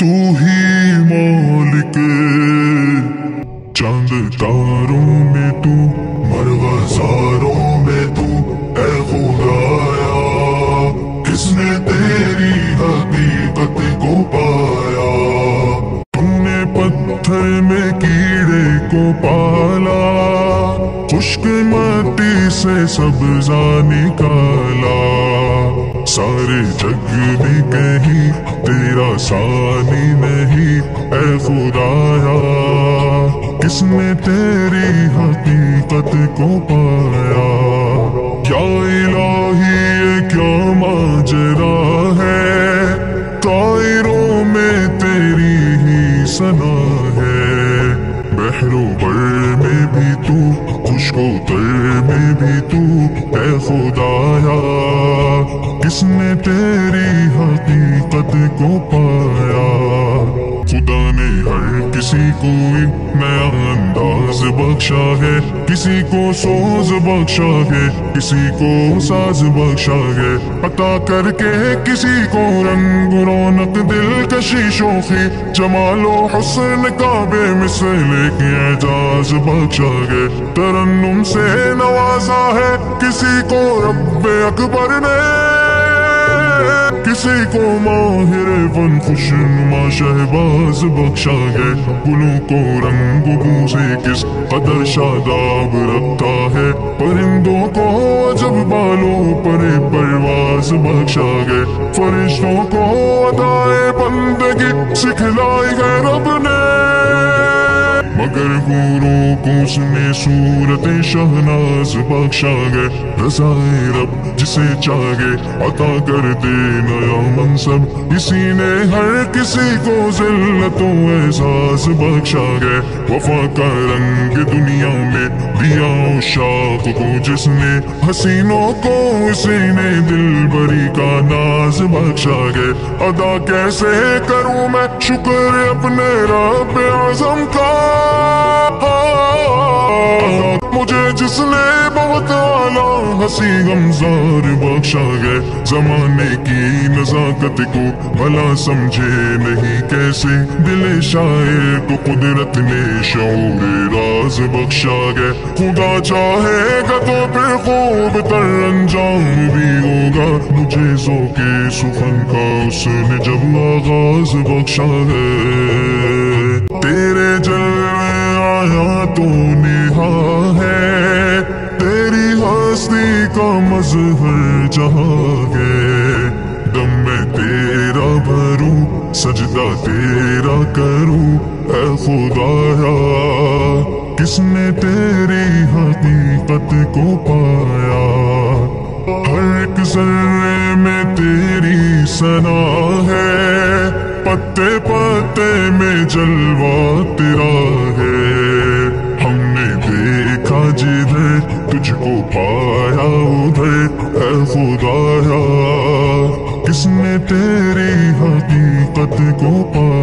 तू ही मालिक चांद तारों में तू, मरगज़ारों में तू, ऐ खुदाया किसने तेरी हकीकत को पाया। तुमने पत्थर में कीड़े को पाला, खुश्क मिट्टी से सब्ज़ा निकाला। सारे जग में कहीं तेरा सानी नहीं, ऐ खुदाया किसने तेरी हकीकत को पाया। क्या इलाही ये क्या माजरा है, तायरों में तेरी ही सना है। बहरो बर में भी तू, खुशको तर में भी तू, ऐ खुदाया किसने तेरी हकीकत को पाया। खुदा ने हर किसी को एक नया अंदाज बख्शा है, किसी को सोज बख्शा है, किसी को साज बख्शा है। अता करके किसी को रंग रौनक दिलकशी शोखी, जमालो हुस्न काबे मिसले की एजाज बख्शा है। तरन्नुम से नवाजा है किसी को रब्बे अकबर ने, किसी को माहिर फन खुशनुमा शहबाज बख्शा है। गुलों को रंग बू से किस कदर शादाब रखता है, परिंदों को अजब बालों पर परवाज बख्शा है। फरिश्तों को अदाए बंदगी सिखलाई है रब ने, मगर हूरों को उसने सूरत शहनाज बख्शा है। रज़ाए रब जिसे चाहे अता कर दे नया मनसब, इसी ने हर किसी को ज़िल्लतों एहसास बख्शा है। वफा का रंग दुनिया में दिया शाख को जिसने, हसीनों को इसी ने दिलबरी का नाज बख्शा है। अदा कैसे करूं मैं शुक्र अपने रब आज़म का, मुझे जिसने बहुत आला हंसी गमजार बख्शा है। जमाने की नजाकत को भला समझे नहीं कैसे, दिल शायर को कुदरत ने शऊर राज बख्शा है। खुदा चाहेगा तो फिर खूब तर अंजाम भी होगा, मुझे ज़ौक़े सुखन का उसने जब आगाज बख्शा है। तेरे जलवे आया तो नेहा है, तेरी हस्ती का मज़हर जहाँ है। दम में तेरा भरूं, सजदा तेरा करूं, ऐ खुदाया किसने तेरी हकीकत को पाया। हर एक ज़र्रे में तेरी सना है, पत्ते पत्ते में जलवा तेरा है। हमने देखा जिधर तुझको पाया उधर, ऐ खुदाया किसने तेरी हकीकत को पाया।